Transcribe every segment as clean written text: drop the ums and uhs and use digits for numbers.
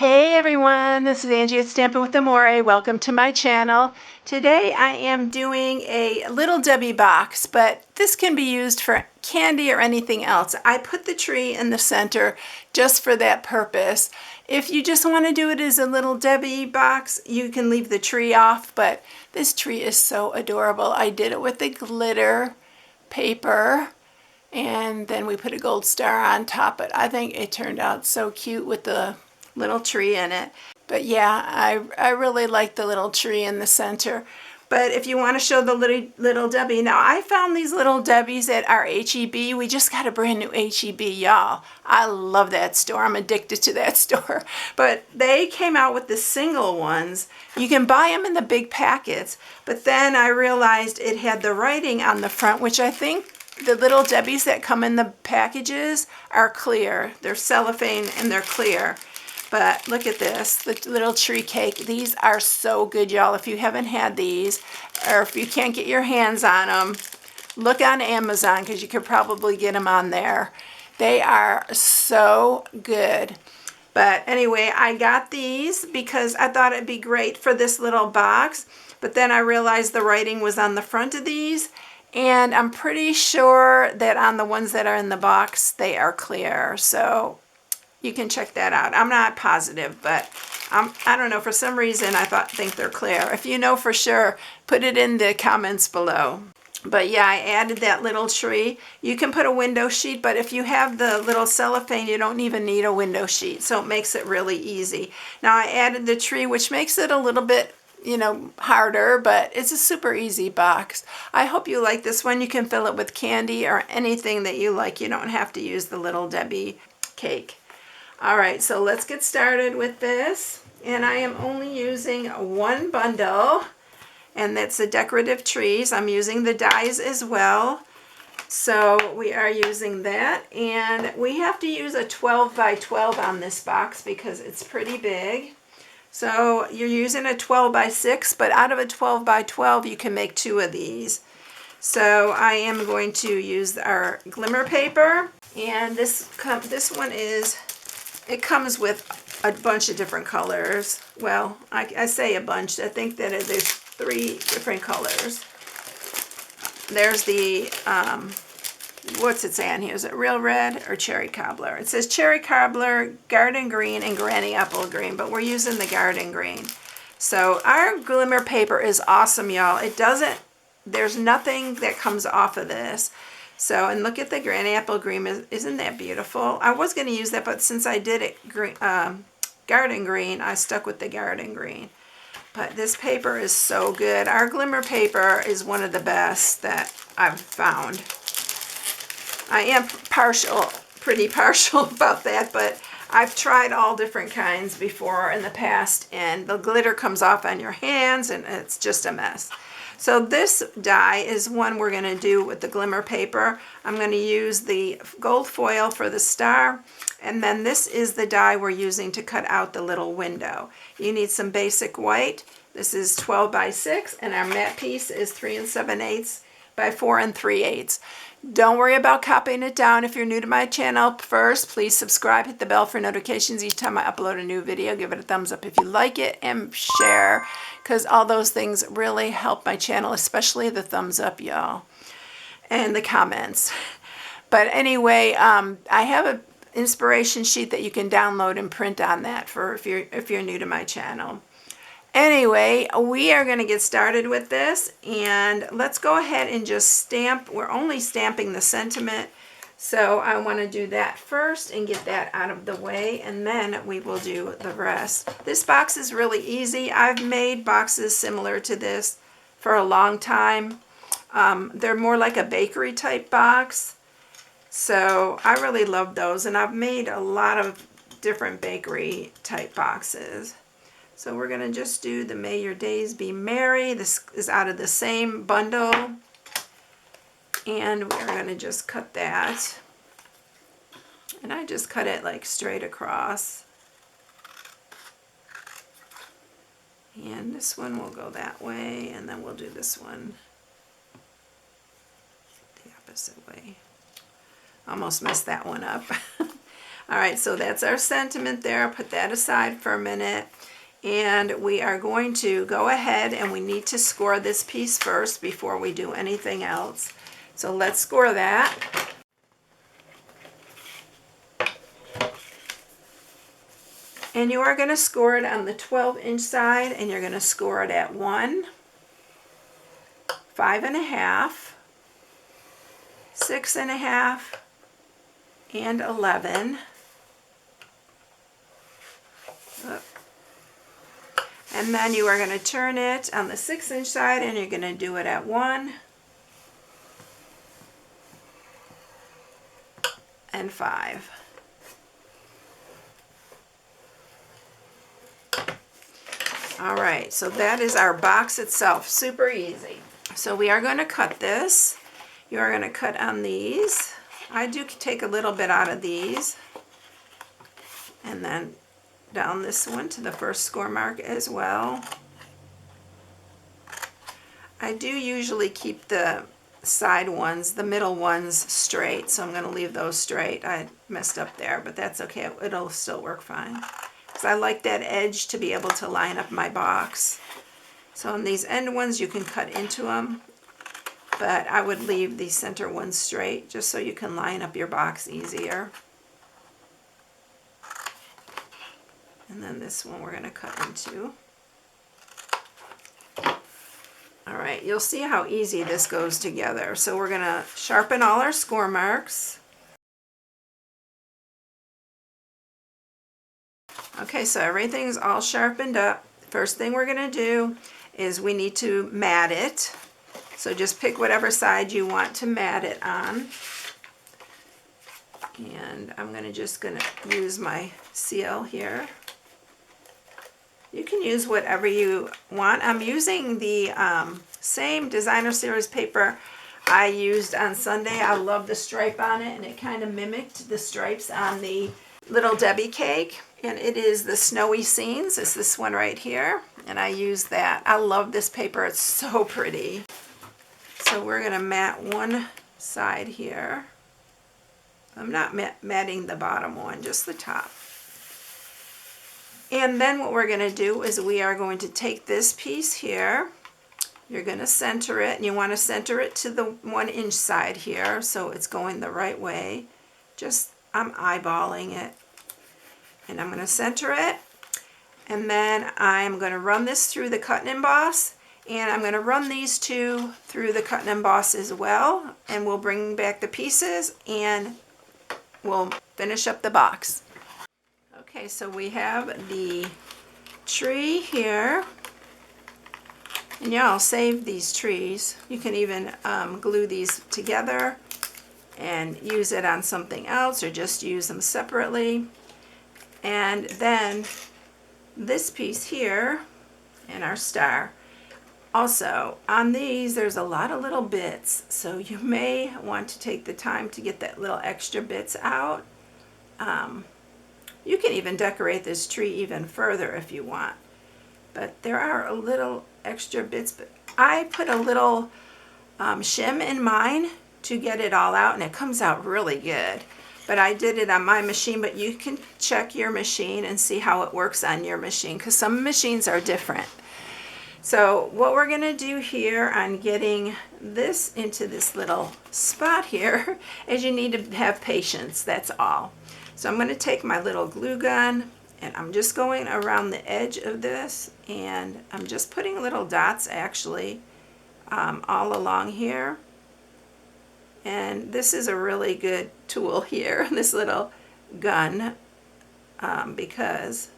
Hey everyone, this is Angie at StampingWithAmore. Welcome to my channel. Today I am doing a Little Debbie box, but this can be used for candy or anything else. I put the tree in the center just for that purpose. If you just want to do it as a Little Debbie box, you can leave the tree off, but this tree is so adorable. I did it with the glitter paper, and then we put a gold star on top. But I think it turned out so cute with the little tree in it. But yeah, I really like the little tree in the center. But if you want to show the little Debbie, now I found these Little Debbies at our H-E-B. We just got a brand new H-E-B, y'all. I love that store. I'm addicted to that store. But they came out with the single ones. You can buy them in the big packets. But then I realized it had the writing on the front, which I think the Little Debbies that come in the packages are clear. They're cellophane and they're clear. But look at this, the little tree cake. These are so good, y'all. If you haven't had these, or if you can't get your hands on them, look on Amazon because you could probably get them on there. They are so good. But anyway, I got these because I thought it'd be great for this little box. But then I realized the writing was on the front of these. And I'm pretty sure that on the ones that are in the box, they are clear. So you can check that out. I'm not positive, but I don't know. For some reason, I think they're clear. If you know for sure, put it in the comments below. But yeah, I added that little tree. You can put a window sheet, but if you have the little cellophane, you don't even need a window sheet. So it makes it really easy. Now I added the tree, which makes it a little bit, harder, but it's a super easy box. I hope you like this one. You can fill it with candy or anything that you like. You don't have to use the Little Debbie cake. All right, so let's get started with this. And I am only using one bundle, and that's the decorative trees. I'm using the dies as well. So we are using that, and we have to use a 12 by 12 on this box because it's pretty big. So you're using a 12 by 6, but out of a 12 by 12, you can make 2 of these. So I am going to use our glimmer paper, and this one is, it comes with a bunch of different colors. Well, I say a bunch. I think that there's 3 different colors. There's the, what's it say on here? Is it Real Red or Cherry Cobbler? It says Cherry Cobbler, Garden Green, and Granny Apple Green, but we're using the Garden Green. So our glimmer paper is awesome, y'all. There's nothing that comes off of this. So, and look at the Granny Apple Green. Isn't that beautiful? I was going to use that, but since I did it Garden Green, I stuck with the Garden Green. But this paper is so good. Our glimmer paper is one of the best that I've found. I am pretty partial about that, but I've tried all different kinds before in the past, and the glitter comes off on your hands, and it's just a mess. So this die is one we're going to do with the glimmer paper. I'm going to use the gold foil for the star, and then this is the die we're using to cut out the little window. You need some basic white. This is 12 by 6, and our matte piece is 3 7/8 by 4 3/8. Don't worry about copying it down. If you're new to my channel, first, please subscribe, hit the bell for notifications each time I upload a new video. Give it a thumbs up if you like it, and share, because all those things really help my channel, especially the thumbs up, y'all, and the comments. But anyway, I have an inspiration sheet that you can download and print on that for if you're new to my channel. Anyway, we are going to get started with this, and let's go ahead and just stamp. We're only stamping the sentiment, so I want to do that first and get that out of the way, and then we will do the rest. This box is really easy. I've made boxes similar to this for a long time. They're more like a bakery type box, so I really love those, and I've made a lot of different bakery type boxes. So we're going to just do the May Your Days Be Merry. This is out of the same bundle. And we're going to just cut that. And I just cut it like straight across. And this one will go that way, and then we'll do this one the opposite way. Almost messed that one up. All right, so that's our sentiment there. Put that aside for a minute. And we are going to go ahead and we need to score this piece first before we do anything else. So let's score that. And you are going to score it on the 12-inch side, and you're going to score it at 1, 5.5, 6.5, and 11. And then you are going to turn it on the 6-inch side, and you're going to do it at 1 and 5. All right, so that is our box itself. Super easy. So we are going to cut this. You are going to cut on these. I do take a little bit out of these. And then down this one to the first score mark as well. I do usually keep the side ones, the middle ones, straight, so I'm going to leave those straight. I messed up there, but that's okay. It'll still work fine. Because I like that edge to be able to line up my box. So on these end ones, you can cut into them, but I would leave the center ones straight just so you can line up your box easier. And then this one we're going to cut into. All right, you'll see how easy this goes together. So we're going to sharpen all our score marks. Okay, so everything's all sharpened up. First thing we're going to do is we need to mat it. So just pick whatever side you want to mat it on. And I'm going to use my seal here. You can use whatever you want. I'm using the same Designer Series paper I used on Sunday. I love the stripe on it, and it kind of mimicked the stripes on the Little Debbie cake. And it is the Snowy Scenes. It's this one right here, and I use that. I love this paper. It's so pretty. So we're going to mat one side here. I'm not matting the bottom one, just the top. And then what we're going to do is we are going to take this piece here. You're going to center it, and you want to center it to the 1-inch side here so it's going the right way. I'm eyeballing it. And I'm going to center it. And then I'm going to run this through the cut and emboss. And I'm going to run these two through the cut and emboss as well. And we'll bring back the pieces and we'll finish up the box. Okay, so we have the tree here, and yeah, I'll save these trees. You can even glue these together and use it on something else, or just use them separately. And then this piece here and our star. Also, on these, there's a lot of little bits, so you may want to take the time to get that little extra bits out. You can even decorate this tree even further if you want. But there are a little extra bits. But I put a little shim in mine to get it all out, and it comes out really good. But I did it on my machine, but you can check your machine and see how it works on your machine, because some machines are different. So what we're going to do here on getting this into this little spot here is you need to have patience, that's all. So I'm going to take my little glue gun, and I'm just going around the edge of this, and I'm just putting little dots actually all along here. And this is a really good tool here, this little gun, because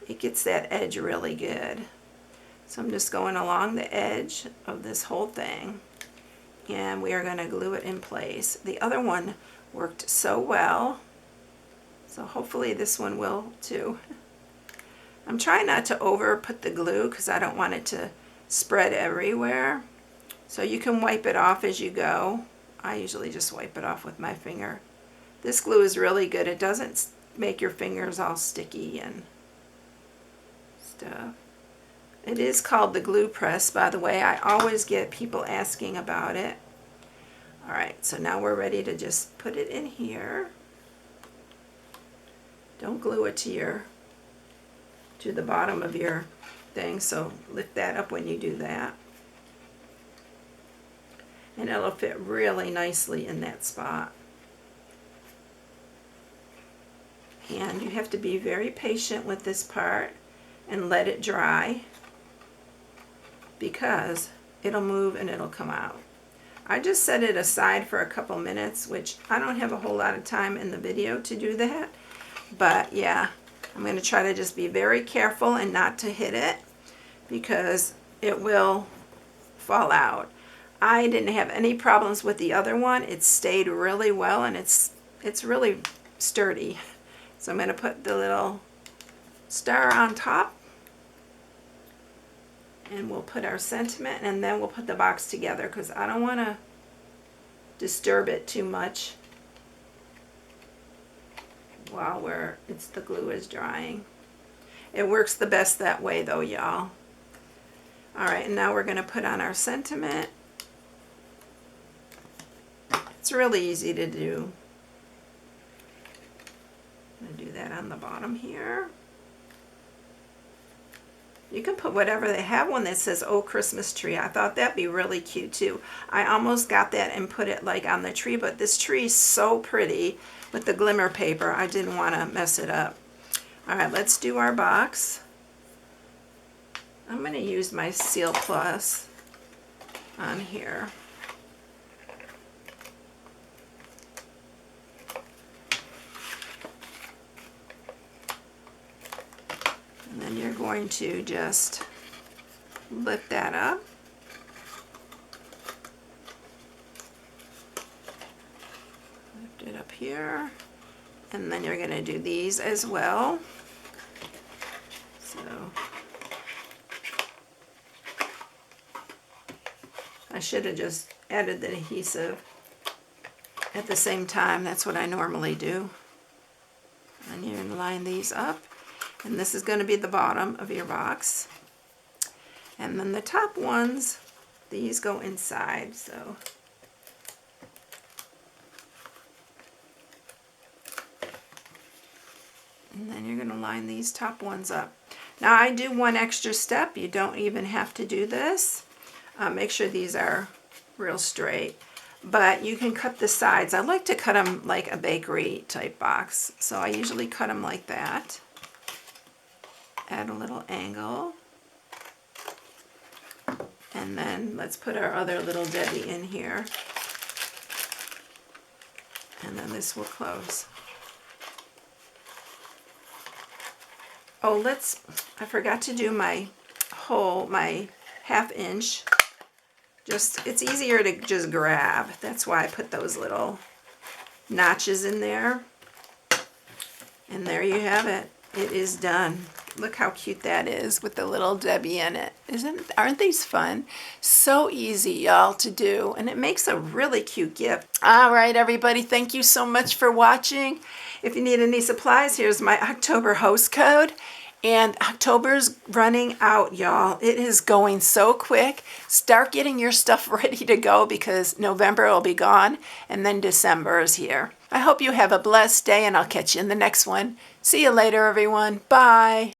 it gets that edge really good. So I'm just going along the edge of this whole thing, and we are going to glue it in place. The other one worked so well, so hopefully this one will too. I'm trying not to over put the glue because I don't want it to spread everywhere. So you can wipe it off as you go. I usually just wipe it off with my finger. This glue is really good. It doesn't make your fingers all sticky and stuff. It is called the glue press, by the way. I always get people asking about it. All right, so now we're ready to just put it in here. Don't glue it to the bottom of your thing, so lift that up when you do that. And it'll fit really nicely in that spot. And you have to be very patient with this part and let it dry, because it'll move and it'll come out. I just set it aside for a couple minutes, which I don't have a whole lot of time in the video to do that. But yeah, I'm going to try to just be very careful and not to hit it, because it will fall out. I didn't have any problems with the other one. It stayed really well, and it's really sturdy. So I'm going to put the little star on top, and we'll put our sentiment, and then we'll put the box together, because I don't want to disturb it too much while the glue is drying. It works the best that way though, y'all. Alright, and now we're going to put on our sentiment. It's really easy to do. I'm going to do that on the bottom here. You can put whatever. They have one that says "Oh Christmas Tree." I thought that'd be really cute too. I almost got that and put it like on the tree, but this tree is so pretty with the glimmer paper, I didn't want to mess it up. Alright, let's do our box. I'm going to use my Seal Plus on here. And then you're going to just lift that up. Lift it up here. And then you're going to do these as well. So I should have just added the adhesive at the same time. That's what I normally do. And you're going to line these up. And this is going to be the bottom of your box. And then the top ones, these go inside. So and then you're going to line these top ones up. Now I do one extra step. You don't even have to do this. Make sure these are real straight. But you can cut the sides. I like to cut them like a bakery type box. So I usually cut them like that. Add a little angle. And then let's put our other little Debbie in here. And then this will close. Oh, I forgot to do my ½ inch. It's easier to just grab. That's why I put those little notches in there. And there you have it. It is done. Look how cute that is with the little Debbie in it. Aren't these fun? So easy, y'all, to do. And it makes a really cute gift. All right, everybody. Thank you so much for watching. If you need any supplies, here's my October host code. And October's running out, y'all. It is going so quick. Start getting your stuff ready to go, because November will be gone and then December is here. I hope you have a blessed day, and I'll catch you in the next one. See you later, everyone. Bye.